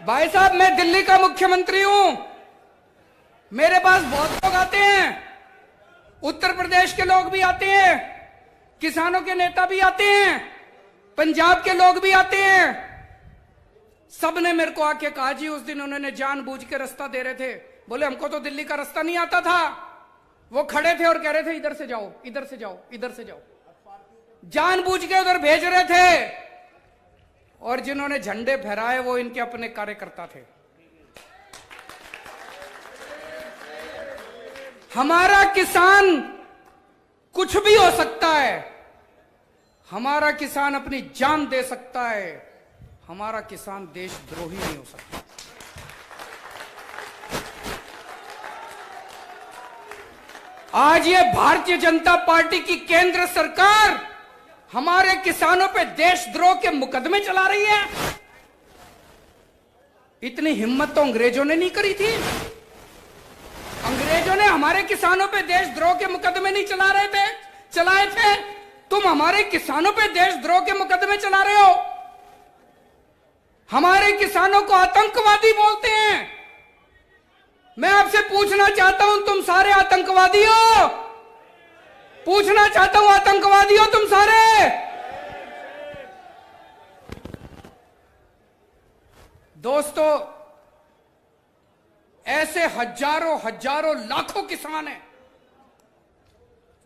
भाई साहब, मैं दिल्ली का मुख्यमंत्री हूं, मेरे पास बहुत लोग आते हैं, उत्तर प्रदेश के लोग भी आते हैं, किसानों के नेता भी आते हैं, पंजाब के लोग भी आते हैं। सबने मेरे को आके कहा जी, उस दिन उन्होंने जानबूझ के रास्ता दे रहे थे, बोले हमको तो दिल्ली का रास्ता नहीं आता था। वो खड़े थे और कह रहे थे इधर से जाओ, इधर से जाओ, इधर से जाओ, जानबूझ के उधर भेज रहे थे। और जिन्होंने झंडे फहराए वो इनके अपने कार्यकर्ता थे। हमारा किसान कुछ भी हो सकता है, हमारा किसान अपनी जान दे सकता है, हमारा किसान देशद्रोही नहीं हो सकता। आज ये भारतीय जनता पार्टी की केंद्र सरकार हमारे किसानों पे देशद्रोह के मुकदमे चला रही है। इतनी हिम्मत तो अंग्रेजों ने नहीं करी थी। अंग्रेजों ने हमारे किसानों पे देशद्रोह के मुकदमे नहीं चलाए थे। तुम हमारे किसानों पे देशद्रोह के मुकदमे चला रहे हो। हमारे किसानों को आतंकवादी बोलते हैं। मैं आपसे पूछना चाहता हूं, तुम सारे आतंकवादी हो? पूछना चाहता हूं, आतंकवादी हो तुम सारे? दोस्तों, ऐसे हजारों हजारों लाखों किसान हैं।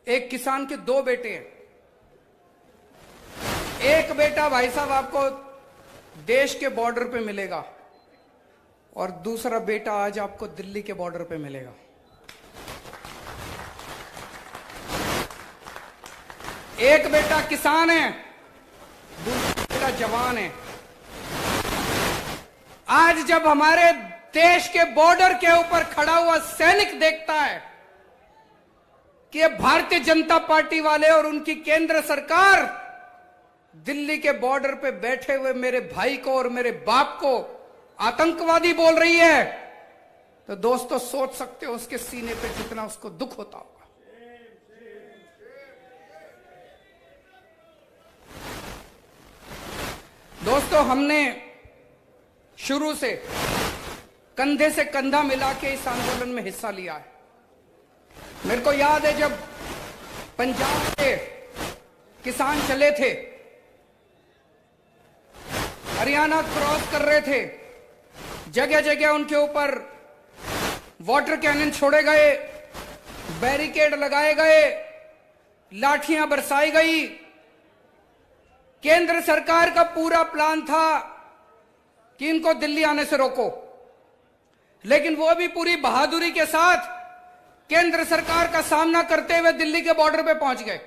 एक किसान के दो बेटे हैं। एक बेटा भाई साहब आपको देश के बॉर्डर पे मिलेगा और दूसरा बेटा आज आपको दिल्ली के बॉर्डर पे मिलेगा। एक बेटा किसान है, दूसरा बेटा जवान है। आज जब हमारे देश के बॉर्डर के ऊपर खड़ा हुआ सैनिक देखता है कि भारतीय जनता पार्टी वाले और उनकी केंद्र सरकार दिल्ली के बॉर्डर पे बैठे हुए मेरे भाई को और मेरे बाप को आतंकवादी बोल रही है, तो दोस्तों सोच सकते हो उसके सीने पे कितना उसको दुख होता होगा। दोस्तों, हमने शुरू से कंधे से कंधा मिला के इस आंदोलन में हिस्सा लिया है। मेरे को याद है जब पंजाब के किसान चले थे, हरियाणा क्रॉस कर रहे थे, जगह जगह उनके ऊपर वाटर कैनन छोड़े गए, बैरिकेड लगाए गए, लाठियां बरसाई गई। केंद्र सरकार का पूरा प्लान था कि इनको दिल्ली आने से रोको, लेकिन वो भी पूरी बहादुरी के साथ केंद्र सरकार का सामना करते हुए दिल्ली के बॉर्डर पे पहुंच गए।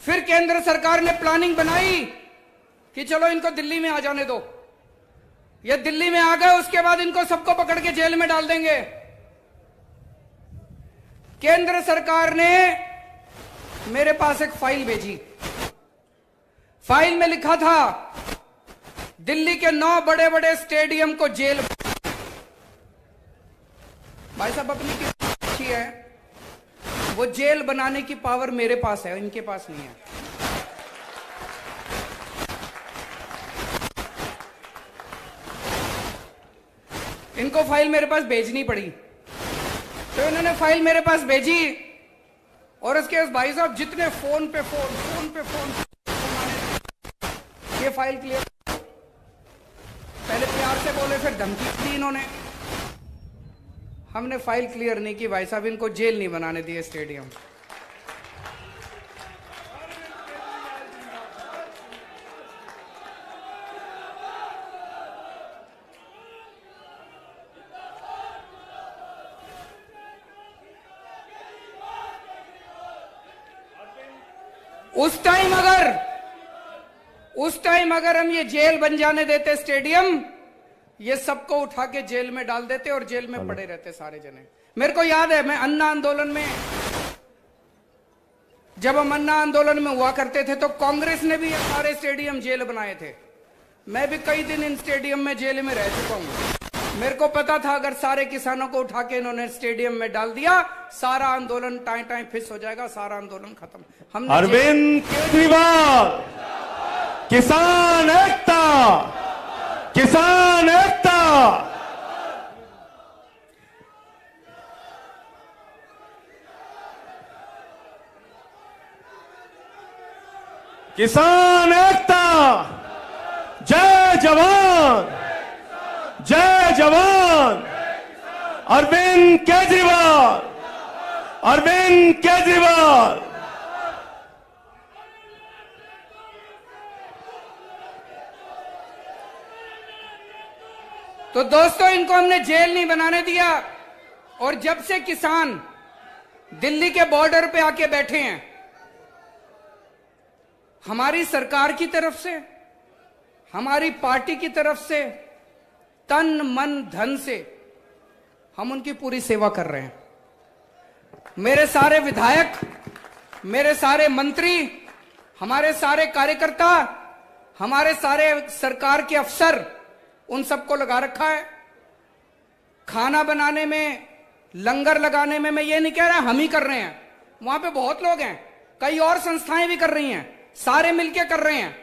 फिर केंद्र सरकार ने प्लानिंग बनाई कि चलो इनको दिल्ली में आ जाने दो। ये दिल्ली में आ गए, उसके बाद इनको सबको पकड़ के जेल में डाल देंगे। केंद्र सरकार ने मेरे पास एक फाइल भेजी। फाइल में लिखा था दिल्ली के 9 बड़े बड़े स्टेडियम को जेल। भाई साहब, अपनी कितनी अच्छी है, वो जेल बनाने की पावर मेरे पास है, इनके पास नहीं है। इनको फाइल मेरे पास भेजनी पड़ी, तो इन्होंने फाइल मेरे पास भेजी। और इसके भाई साहब जितने फोन पे फोन ये फाइल क्लियर, पहले प्यार से बोले, फिर धमकी दी इन्होंने। हमने फाइल क्लियर नहीं की भाई साहब, इनको जेल नहीं बनाने दिए स्टेडियम। उस टाइम अगर हम ये जेल बन जाने देते स्टेडियम, ये सबको उठा के जेल में डाल देते और जेल में पड़े रहते सारे जने। मेरे को याद है, मैं अन्ना आंदोलन में, जब हम अन्ना आंदोलन में हुआ करते थे तो कांग्रेस ने भी ये सारे स्टेडियम जेल बनाए थे। मैं भी कई दिन इन स्टेडियम में जेल में रह चुका हूं। मेरे को पता था अगर सारे किसानों को उठा के इन्होंने स्टेडियम में डाल दिया, सारा आंदोलन टाइम फिस हो जाएगा, सारा आंदोलन खत्म। हमने अरविंद केजरीवाल, किसान एकता, किसान एकता, किसान एकता, जय जवान, जय जवान, अरविंद केजरीवाल, अरविंद केजरीवाल। तो दोस्तों, इनको हमने जेल नहीं बनाने दिया। और जब से किसान दिल्ली के बॉर्डर पे आके बैठे हैं, हमारी सरकार की तरफ से, हमारी पार्टी की तरफ से, तन मन धन से हम उनकी पूरी सेवा कर रहे हैं। मेरे सारे विधायक, मेरे सारे मंत्री, हमारे सारे कार्यकर्ता, हमारे सारे सरकार के अफसर, उन सबको लगा रखा है। खाना बनाने में, लंगर लगाने में, मैं ये नहीं कह रहा हम ही कर रहे हैं, वहां पे बहुत लोग हैं, कई और संस्थाएं भी कर रही हैं, सारे मिलके कर रहे हैं।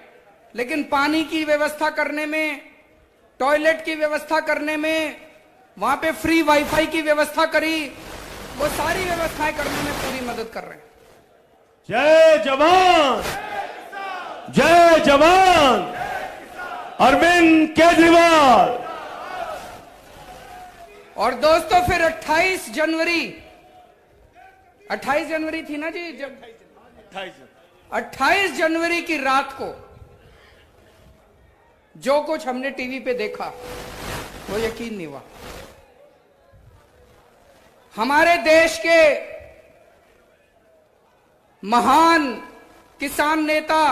लेकिन पानी की व्यवस्था करने में, टॉयलेट की व्यवस्था करने में, वहां पे फ्री वाईफाई की व्यवस्था करी, वो सारी व्यवस्थाएं करने में पूरी मदद कर रहे हैं। जय जवान, जय जवान, अरविंद केजरीवाल। और दोस्तों, फिर 28 जनवरी थी ना जी, जब 28 जनवरी की रात को जो कुछ हमने टीवी पे देखा, वो यकीन नहीं हुआ। हमारे देश के महान किसान नेता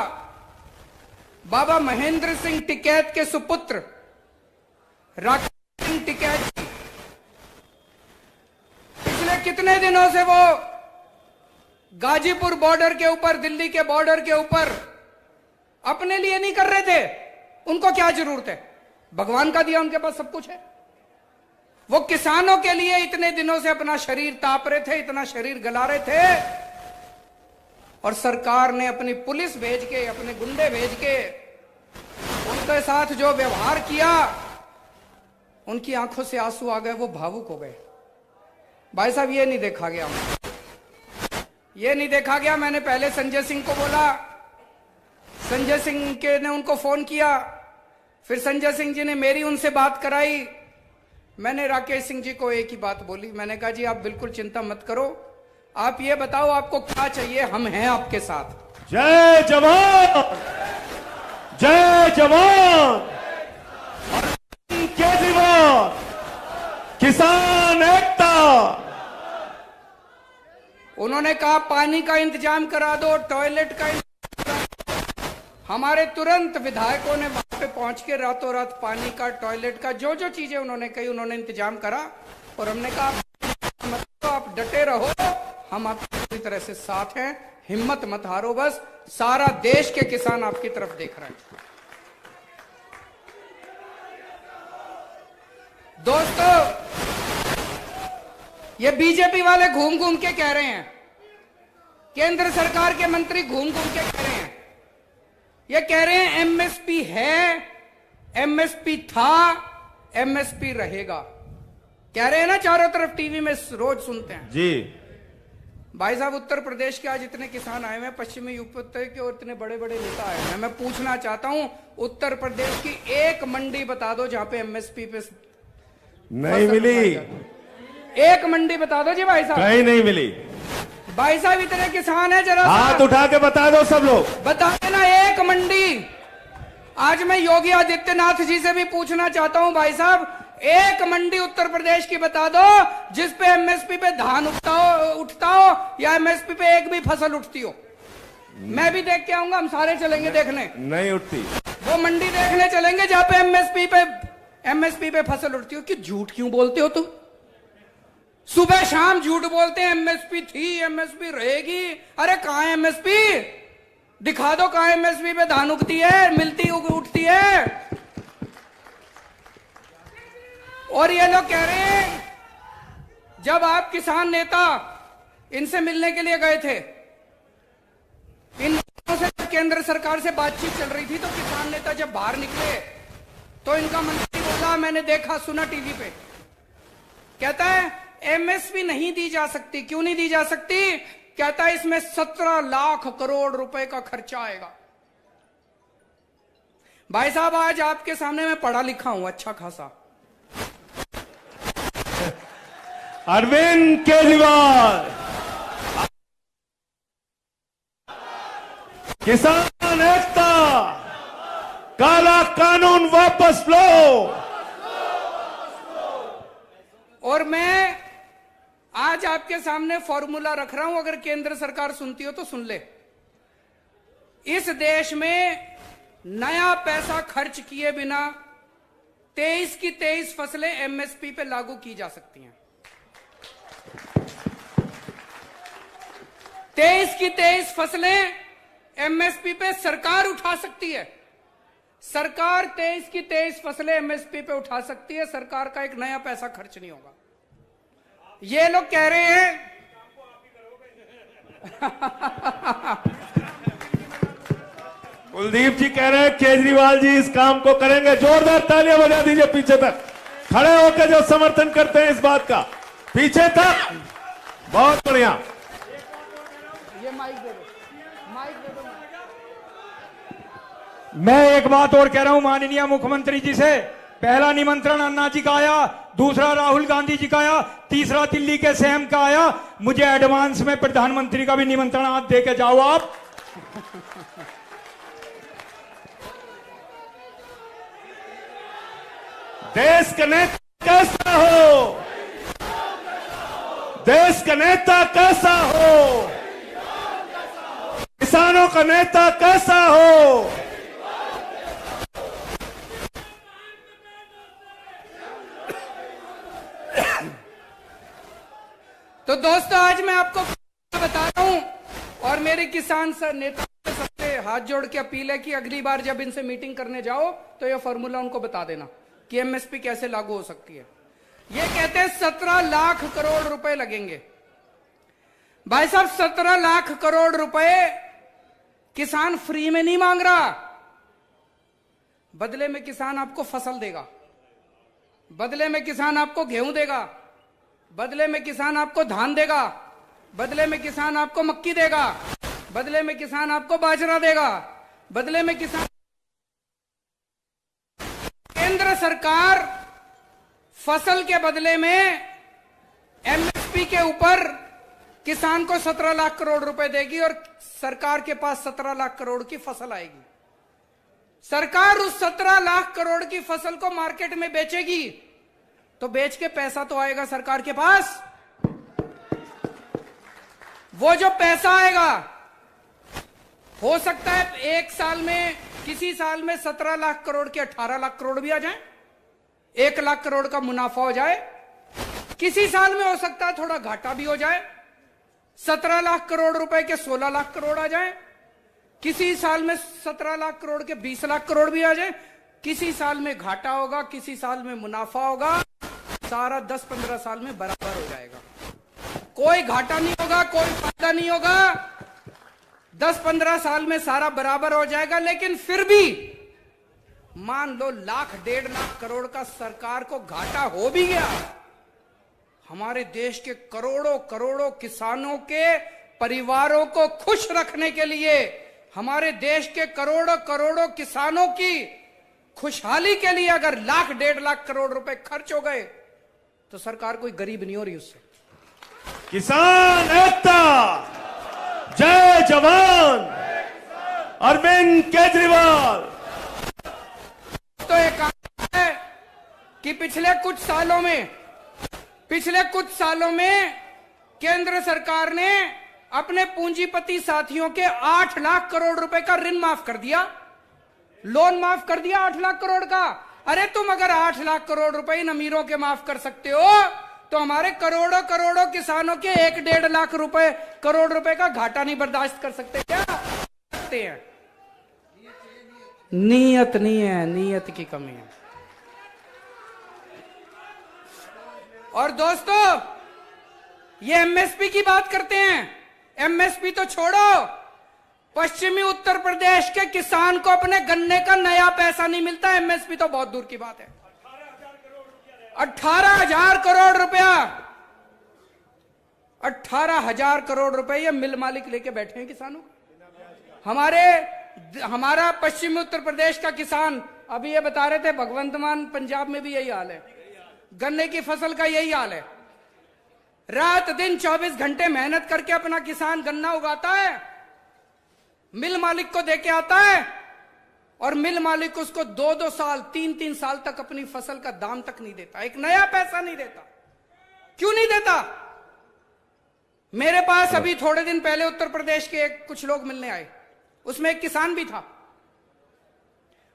बाबा महेंद्र सिंह टिकैत के सुपुत्र राकेश सिंह टिकैत जी पिछले कितने दिनों से वो गाजीपुर बॉर्डर के ऊपर, दिल्ली के बॉर्डर के ऊपर अपने लिए नहीं कर रहे थे। उनको क्या जरूरत है? भगवान का दिया उनके पास सब कुछ है। वो किसानों के लिए इतने दिनों से अपना शरीर ताप रहे थे, इतना शरीर गला रहे थे, और सरकार ने अपनी पुलिस भेज के, अपने गुंडे भेज के उनके साथ जो व्यवहार किया, उनकी आंखों से आंसू आ गए, वो भावुक हो गए। भाई साहब, ये नहीं देखा गया, ये नहीं देखा गया। मैंने पहले संजय सिंह को बोला, संजय सिंह के ने उनको फोन किया, फिर संजय सिंह जी ने मेरी उनसे बात कराई। मैंने राकेश सिंह जी को एक ही बात बोली, मैंने कहा जी आप बिल्कुल चिंता मत करो, आप ये बताओ आपको क्या चाहिए, हम हैं आपके साथ। जय जवान, जय जवान, केजरीवाल, किसान एकता। उन्होंने कहा पानी का इंतजाम करा दो, टॉयलेट का इंतजाम करा दो। हमारे तुरंत विधायकों ने वहां पे पहुंच के रातों रात पानी का, टॉयलेट का, जो जो चीजें उन्होंने कही, उन्होंने इंतजाम करा। और हमने कहा आप डटे रहो, हम आपकी पूरी तरह से साथ हैं, हिम्मत मत हारो, बस सारा देश के किसान आपकी तरफ देख रहे हैं। दोस्तों, ये बीजेपी वाले घूम घूम के कह रहे हैं, केंद्र सरकार के मंत्री घूम घूम के कह रहे हैं, ये कह रहे हैं एमएसपी है, एमएसपी था, एमएसपी रहेगा, कह रहे हैं ना, चारों तरफ टीवी में रोज सुनते हैं जी। भाई साहब, उत्तर प्रदेश के आज इतने किसान आए हुए हैं, पश्चिमी यूपी के, और इतने बड़े बड़े नेता आए हैं। मैं पूछना चाहता हूं, उत्तर प्रदेश की एक मंडी बता दो जहां पे एमएसपी पे नहीं मिली। एक मंडी बता दो जी भाई साहब। कहीं नहीं मिली। भाई साहब, इतने किसान हैं, जरा हाथ उठा के बता दो सब लोग, बता देना एक मंडी। आज मैं योगी आदित्यनाथ जी से भी पूछना चाहता हूं, भाई साहब, एक मंडी उत्तर प्रदेश की बता दो जिस पे एमएसपी पे धान उठता हो या एमएसपी पे एक भी फसल उठती हो। मैं भी देख के आऊंगा, हम सारे चलेंगे देखने। नहीं उठती। वो मंडी देखने चलेंगे जहां पे एमएसपी पे फसल उठती हो। कि झूठ क्यों बोलते हो तुम? सुबह शाम झूठ बोलते हैं, एमएसपी थी, एमएसपी रहेगी। अरे कहां है एमएसपी? दिखा दो कहां एमएसपी पे धान उगती है, मिलती उठती है। और ये लोग कह रहे हैं, जब आप किसान नेता इनसे मिलने के लिए गए थे, इन से केंद्र सरकार से बातचीत चल रही थी, तो किसान नेता जब बाहर निकले तो इनका मंत्री बोला, मैंने देखा सुना टीवी पे, कहता है एमएसपी नहीं दी जा सकती। क्यों नहीं दी जा सकती? कहता है इसमें 17 लाख करोड़ रुपए का खर्चा आएगा। भाई साहब, आज आपके सामने मैं पढ़ा लिखा हूं अच्छा खासा। अरविंद केजरीवाल, किसान एकता, काला कानून वापस लो। और मैं आज आपके सामने फॉर्मूला रख रहा हूं, अगर केंद्र सरकार सुनती हो तो सुन ले। इस देश में नया पैसा खर्च किए बिना 23 की 23 फसलें एमएसपी पे लागू की जा सकती हैं। 23 की 23 फसलें एमएसपी पे सरकार उठा सकती है। सरकार 23 की 23 फसलें एमएसपी पे उठा सकती है। सरकार का एक नया पैसा खर्च नहीं होगा। ये लोग कह रहे हैं कुलदीप जी कह रहे हैं केजरीवाल जी इस काम को करेंगे। जोरदार तालियां बजा दीजिए पीछे तक खड़े होकर जो समर्थन करते हैं इस बात का, पीछे तक। बहुत बढ़िया। ये माइक दे दो, माइक दे दो। मैं एक बात और कह रहा हूं माननीय मुख्यमंत्री जी से। पहला निमंत्रण अन्ना जी का आया, दूसरा राहुल गांधी जी का आया, तीसरा दिल्ली के सीएम का आया। मुझे एडवांस में प्रधानमंत्री का भी निमंत्रण आज दे के जाओ आप। देश का नेता कैसा हो, देश का नेता कैसा हो, किसानों का नेता कैसा हो। तो दोस्तों, आज मैं आपको बता रहा हूं और मेरे किसान नेता सबसे हाथ जोड़ के अपील है कि अगली बार जब इनसे मीटिंग करने जाओ तो ये फॉर्मूला उनको बता देना कि एमएसपी कैसे लागू हो सकती है। ये कहते हैं 17 लाख करोड़ रुपए लगेंगे। भाई साहब, 17 लाख करोड़ रुपए किसान फ्री में नहीं मांग रहा। बदले में किसान आपको फसल देगा, बदले में किसान आपको गेहूं देगा, बदले में किसान आपको धान देगा, बदले में किसान आपको मक्की देगा, बदले में किसान आपको बाजरा देगा, बदले में किसान। केंद्र सरकार फसल के बदले में एमएसपी के ऊपर किसान को 17 लाख करोड़ रुपए देगी और सरकार के पास 17 लाख करोड़ की फसल आएगी। सरकार उस 17 लाख करोड़ की फसल को मार्केट में बेचेगी तो बेच के पैसा तो आएगा सरकार के पास। वो जो पैसा आएगा, हो सकता है एक साल में, किसी साल में 17 लाख करोड़ के 18 लाख करोड़ भी आ जाए, 1 लाख करोड़ का मुनाफा हो जाए। किसी साल में हो सकता है थोड़ा घाटा भी हो जाए, 17 लाख करोड़ रुपए के 16 लाख करोड़ आ जाए। किसी साल में 17 लाख करोड़ के 20 लाख करोड़ भी आ जाए। किसी साल में घाटा होगा, किसी साल में मुनाफा होगा। सारा 10-15 साल में बराबर हो जाएगा। कोई घाटा नहीं होगा, कोई फायदा नहीं होगा। 10-15 साल में सारा बराबर हो जाएगा। लेकिन फिर भी मान लो 1-1.5 लाख करोड़ का सरकार को घाटा हो भी गया, हमारे देश के करोड़ों करोड़ों किसानों के परिवारों को खुश रखने के लिए, हमारे देश के करोड़ों करोड़ों किसानों की खुशहाली के लिए अगर 1-1.5 लाख करोड़ रुपए खर्च हो गए तो सरकार कोई गरीब नहीं हो रही उससे। किसान एकता, जय जवान, अरविंद केजरीवाल। तो एक है कि पिछले कुछ सालों में केंद्र सरकार ने अपने पूंजीपति साथियों के 8 लाख करोड़ रुपए का ऋण माफ कर दिया, लोन माफ कर दिया 8 लाख करोड़ का। अरे तुम अगर 8 लाख करोड़ रुपए इन अमीरों के माफ कर सकते हो तो हमारे करोड़ों करोड़ों किसानों के 1-1.5 लाख करोड़ रुपए का घाटा नहीं बर्दाश्त कर सकते क्या? सकते हैं। नीयत नहीं है, नीयत की कमी है। और दोस्तों, ये एमएसपी की बात करते हैं। एमएसपी तो छोड़ो, पश्चिमी उत्तर प्रदेश के किसान को अपने गन्ने का नया पैसा नहीं मिलता। एमएसपी तो बहुत दूर की बात है। 18,000 करोड़ रुपया, 18,000 करोड़ रुपए ये मिल मालिक लेके बैठे हैं किसानों को। हमारा पश्चिमी उत्तर प्रदेश का किसान, अभी ये बता रहे थे भगवंत मान पंजाब में भी यही हाल है, गन्ने की फसल का यही हाल है। रात दिन 24 घंटे मेहनत करके अपना किसान गन्ना उगाता है, मिल मालिक को देके आता है, और मिल मालिक उसको 2-2 साल 3-3 साल तक अपनी फसल का दाम तक नहीं देता, एक नया पैसा नहीं देता। क्यों नहीं देता? मेरे पास अभी थोड़े दिन पहले उत्तर प्रदेश के कुछ लोग मिलने आए, उसमें एक किसान भी था।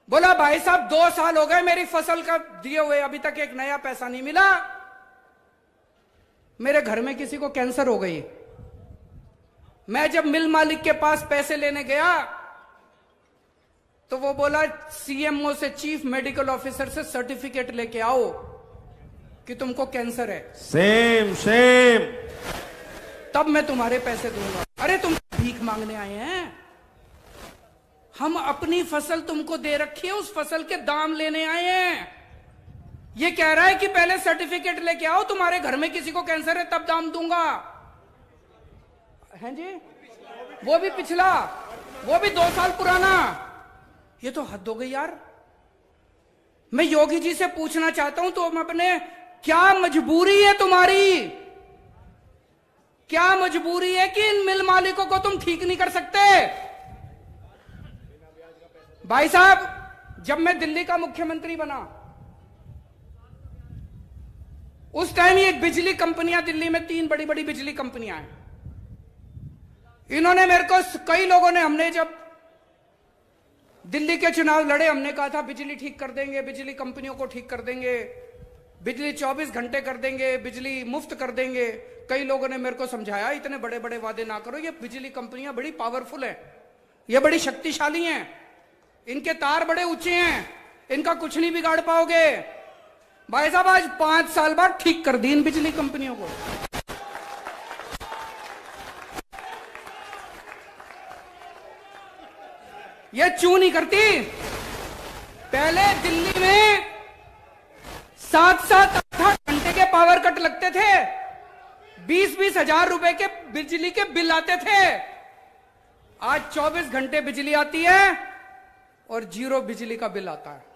बोला भाई साहब 2 साल हो गए मेरी फसल का दिए हुए, अभी तक एक नया पैसा नहीं मिला। मेरे घर में किसी को कैंसर हो गई। मैं जब मिल मालिक के पास पैसे लेने गया तो वो बोला सीएमओ से, चीफ मेडिकल ऑफिसर से सर्टिफिकेट लेके आओ कि तुमको कैंसर है, सेम सेम, तब मैं तुम्हारे पैसे दूंगा। अरे तुम भीख मांगने आए हैं? हम अपनी फसल तुमको दे रखी है, उस फसल के दाम लेने आए हैं। ये कह रहा है कि पहले सर्टिफिकेट लेके आओ, तुम्हारे घर में किसी को कैंसर है तब दाम दूंगा। हैं जी? वो भी पिछला, वो भी 2 साल पुराना। ये तो हद हो गई यार। मैं योगी जी से पूछना चाहता हूं, तुम अपने, क्या मजबूरी है तुम्हारी? क्या मजबूरी है कि इन मिल मालिकों को तुम ठीक नहीं कर सकते? भाई साहब, जब मैं दिल्ली का मुख्यमंत्री बना, उस टाइम ये बिजली कंपनियां, दिल्ली में 3 बड़ी बड़ी बिजली कंपनियां हैं। इन्होंने मेरे को, कई लोगों ने, हमने जब दिल्ली के चुनाव लड़े, हमने कहा था बिजली ठीक कर देंगे, बिजली कंपनियों को ठीक कर देंगे, बिजली 24 घंटे कर देंगे, बिजली मुफ्त कर देंगे। कई लोगों ने मेरे को समझाया इतने बड़े बड़े वादे ना करो, ये बिजली कंपनियां बड़ी पावरफुल है, ये बड़ी शक्तिशाली हैं, इनके तार बड़े ऊंचे हैं, इनका कुछ नहीं बिगाड़ पाओगे। भाई साहब, आज 5 साल बाद ठीक कर दी इन बिजली कंपनियों को। ये चूं नहीं करती। पहले दिल्ली में 7-7, 8 घंटे के पावर कट लगते थे, 20-20 हजार रुपए के बिजली के बिल आते थे। आज 24 घंटे बिजली आती है और 0 बिजली का बिल आता है।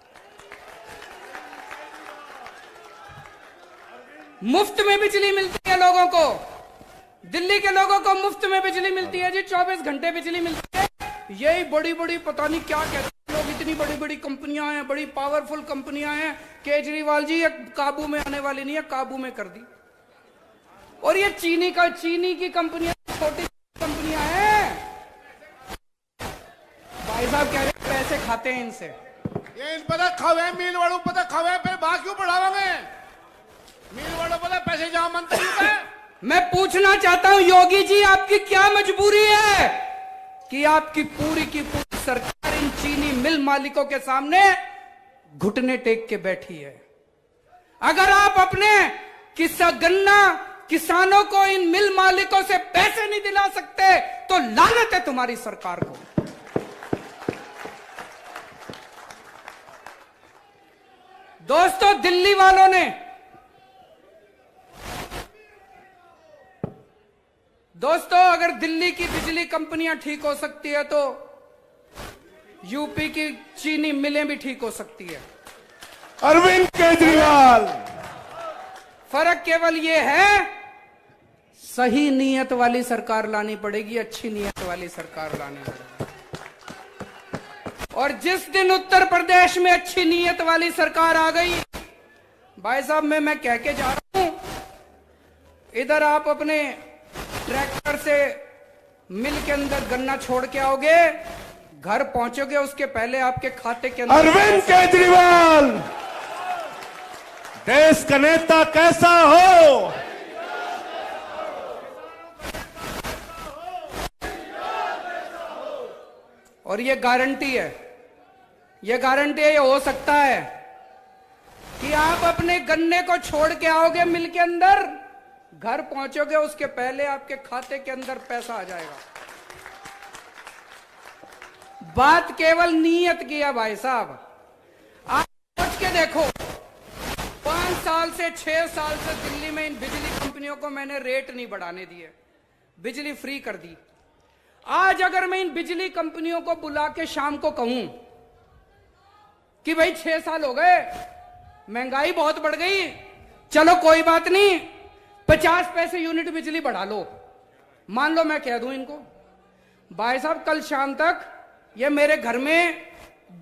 मुफ्त में बिजली मिलती है लोगों को, दिल्ली के लोगों को मुफ्त में बिजली मिलती है जी, 24 घंटे बिजली मिलती है। यही बड़ी बड़ी पता नहीं क्या कहते हैं लोग, इतनी बड़ी बड़ी कंपनियां हैं, बड़ी पावरफुल कंपनियां हैं। केजरीवाल जी, ये काबू में आने वाली नहीं है, काबू में कर दी। और ये चीनी की कंपनियां, छोटी कंपनियां हैं। भाई साहब कह रहे हैं पैसे खाते हैं इनसे। ये इन पता खावे, मिल वालों पता खावे, फिर बात क्यों बढ़ावांगे? मिल वालों पता पैसे जहां मंत्री का। मैं पूछना चाहता हूं योगी जी, आपकी क्या मजबूरी है कि आपकी पूरी की पूरी सरकार इन चीनी मिल मालिकों के सामने घुटने टेक के बैठी है? अगर आप अपने गन्ना किसानों को, इन मिल मालिकों से पैसे नहीं दिला सकते तो लानत है तुम्हारी सरकार को। दोस्तों, दिल्ली वालों ने, दोस्तों, अगर दिल्ली की बिजली कंपनियां ठीक हो सकती है तो यूपी की चीनी मिलें भी ठीक हो सकती है। अरविंद केजरीवाल, फर्क केवल यह है, सही नीयत वाली सरकार लानी पड़ेगी, अच्छी नीयत वाली सरकार लानी पड़ेगी। और जिस दिन उत्तर प्रदेश में अच्छी नीयत वाली सरकार आ गई, भाई साहब, मैं कह के जा रहा हूं, इधर आप अपने ट्रैक्टर से मिल के अंदर गन्ना छोड़ के आओगे, घर पहुंचोगे, उसके पहले आपके खाते के अंदर। अरविंद केजरीवाल, देश का नेता कैसा हो, और ये गारंटी है, ये गारंटी है, ये हो सकता है कि आप अपने गन्ने को छोड़ के आओगे मिल के अंदर, घर पहुंचोगे, उसके पहले आपके खाते के अंदर पैसा आ जाएगा। बात केवल नीयत की है भाई साहब। आप सोच के देखो, 5 साल से 6 साल से दिल्ली में इन बिजली कंपनियों को मैंने रेट नहीं बढ़ाने दिए, बिजली फ्री कर दी। आज अगर मैं इन बिजली कंपनियों को बुला के शाम को कहूं कि भाई 6 साल हो गए, महंगाई बहुत बढ़ गई, चलो कोई बात नहीं 50 पैसे यूनिट बिजली बढ़ा लो, मान लो मैं कह दूं इनको, भाई साहब कल शाम तक ये मेरे घर में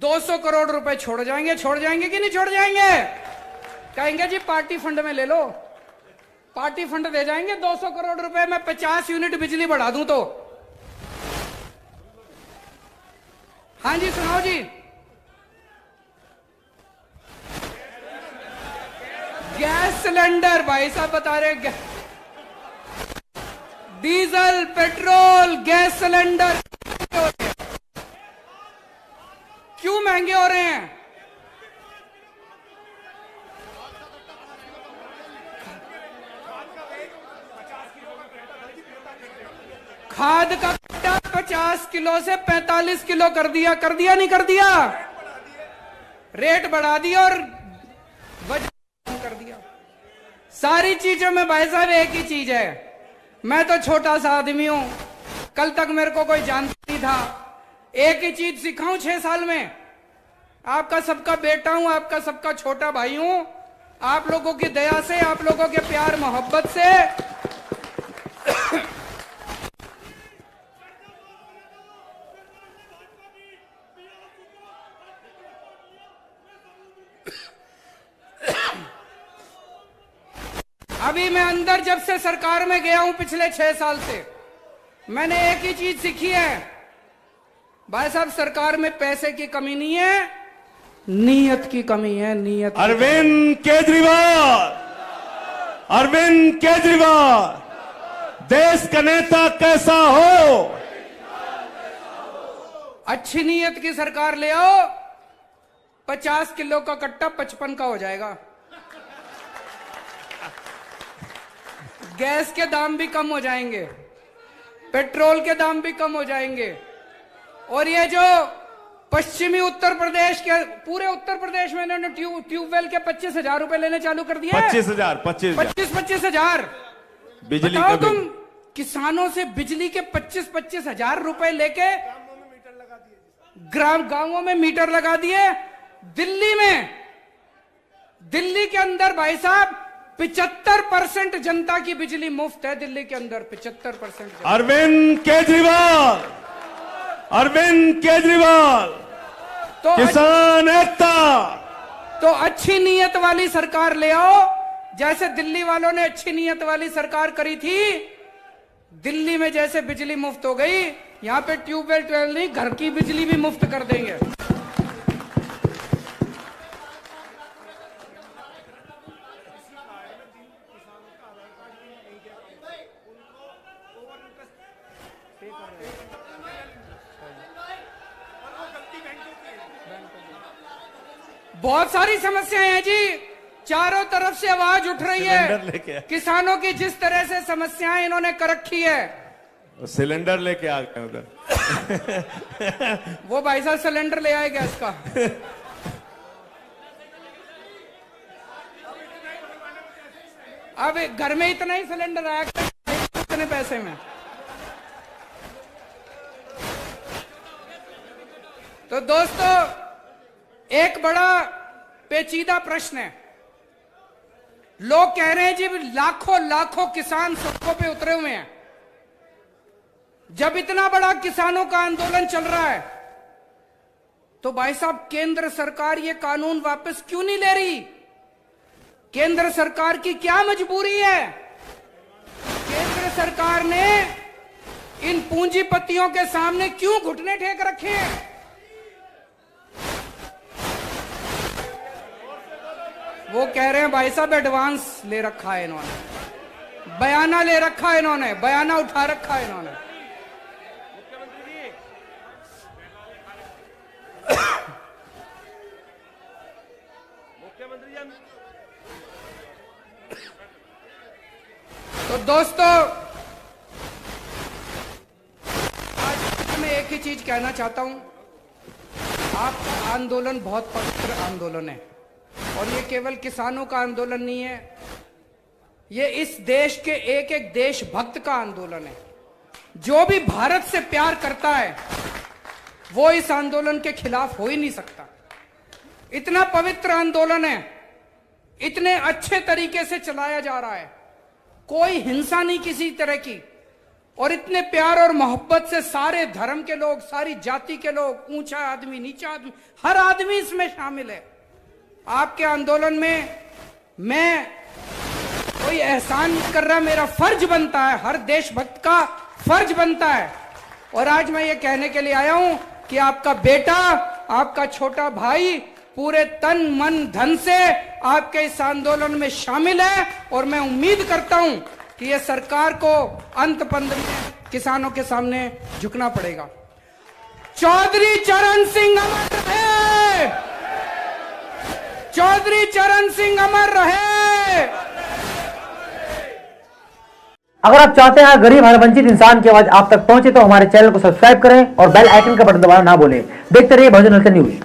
200 करोड़ रुपए छोड़ जाएंगे कि नहीं छोड़ जाएंगे? कहेंगे जी पार्टी फंड में ले लो, पार्टी फंड दे जाएंगे 200 करोड़ रुपए में 50 यूनिट बिजली बढ़ा दूं तो। हाँ जी सुनाओ जी। गैस सिलेंडर भाई साहब बता रहे, डीजल पेट्रोल गैस सिलेंडर क्यों महंगे हो रहे हैं? खाद का कट्टा 50 किलो से 45 किलो कर दिया नहीं कर दिया? रेट बढ़ा दिया और वजन कम कर दिया। सारी चीजों में भाई साहब एक ही चीज है, मैं तो छोटा सा आदमी हूं, कल तक मेरे को कोई जानता नहीं था। एक ही चीज सिखाऊं 6 साल में, आपका सबका बेटा हूं, आपका सबका छोटा भाई हूं, आप लोगों की दया से, आप लोगों के प्यार मोहब्बत से अभी मैं अंदर जब से सरकार में गया हूं पिछले 6 साल से, मैंने एक ही चीज सीखी है भाई साहब, सरकार में पैसे की कमी नहीं है, नीयत की कमी है, नीयत। अरविंद केजरीवाल देश का नेता कैसा हो? अच्छी नीयत की सरकार ले आओ, 50 किलो का कट्टा 55 का हो जाएगा, गैस के दाम भी कम हो जाएंगे, पेट्रोल के दाम भी कम हो जाएंगे। और ये जो पश्चिमी उत्तर प्रदेश के, पूरे उत्तर प्रदेश में इन्होंने ट्यूबवेल के 25,000 रुपए लेने चालू कर दिए। 25,000 बिजली का तुम किसानों से बिजली के 25,000 रुपए लेके गांवों में मीटर लगा दिए। दिल्ली के अंदर भाई साहब 75% जनता की बिजली मुफ्त है, दिल्ली के अंदर 75%। अरविंद केजरीवाल तो किसान एकता, तो अच्छी नीयत वाली सरकार ले आओ, जैसे दिल्ली वालों ने अच्छी नीयत वाली सरकार करी थी। दिल्ली में जैसे बिजली मुफ्त हो गई, यहां पे ट्यूबवेल नहीं, घर की बिजली भी मुफ्त कर देंगे। बहुत सारी समस्याएं हैं जी, चारों तरफ से आवाज उठ रही है। किसानों की जिस तरह से समस्याएं इन्होंने कर रखी है, सिलेंडर लेके आ गए उधर। वो भाई साहब सिलेंडर ले आए गैस का। अब घर में इतना ही सिलेंडर आया, इतने पैसे में। तो दोस्तों, एक बड़ा पेचीदा प्रश्न है। लोग कह रहे हैं जी लाखों किसान सड़कों पे उतरे हुए हैं। जब इतना बड़ा किसानों का आंदोलन चल रहा है, तो भाई साहब केंद्र सरकार ये कानून वापस क्यों नहीं ले रही? केंद्र सरकार की क्या मजबूरी है? केंद्र सरकार ने इन पूंजीपतियों के सामने क्यों घुटने टेक रखे हैं? वो कह रहे हैं भाई साहब एडवांस ले रखा है इन्होंने, बयाना ले रखा है इन्होंने, बयाना उठा रखा है इन्होंने। तो दोस्तों, आज मैं एक ही चीज कहना चाहता हूं, आपका आंदोलन बहुत पवित्र आंदोलन है और ये केवल किसानों का आंदोलन नहीं है, ये इस देश के एक एक देशभक्त का आंदोलन है। जो भी भारत से प्यार करता है वो इस आंदोलन के खिलाफ हो ही नहीं सकता। इतना पवित्र आंदोलन है, इतने अच्छे तरीके से चलाया जा रहा है, कोई हिंसा नहीं किसी तरह की, और इतने प्यार और मोहब्बत से सारे धर्म के लोग, सारी जाति के लोग, ऊंचा आदमी, नीचा आदमी, हर आदमी इसमें शामिल है। आपके आंदोलन में मैं कोई एहसान नहीं कर रहा, मेरा फर्ज बनता है, हर देशभक्त का फर्ज बनता है। और आज मैं ये कहने के लिए आया हूं कि आपका बेटा, आपका छोटा भाई पूरे तन मन धन से आपके इस आंदोलन में शामिल है और मैं उम्मीद करता हूं कि ये सरकार को अंत पंद में किसानों के सामने झुकना पड़ेगा। चौधरी चरण सिंह अमर रहे, चौधरी चरण सिंह अमर रहे। अगर आप चाहते हैं गरीब हर वंचित इंसान की आवाज आप तक पहुंचे तो हमारे चैनल को सब्सक्राइब करें और बेल आइकन का बटन दबाना ना भूलें। देखते रहिए बहुजन हलचल न्यूज।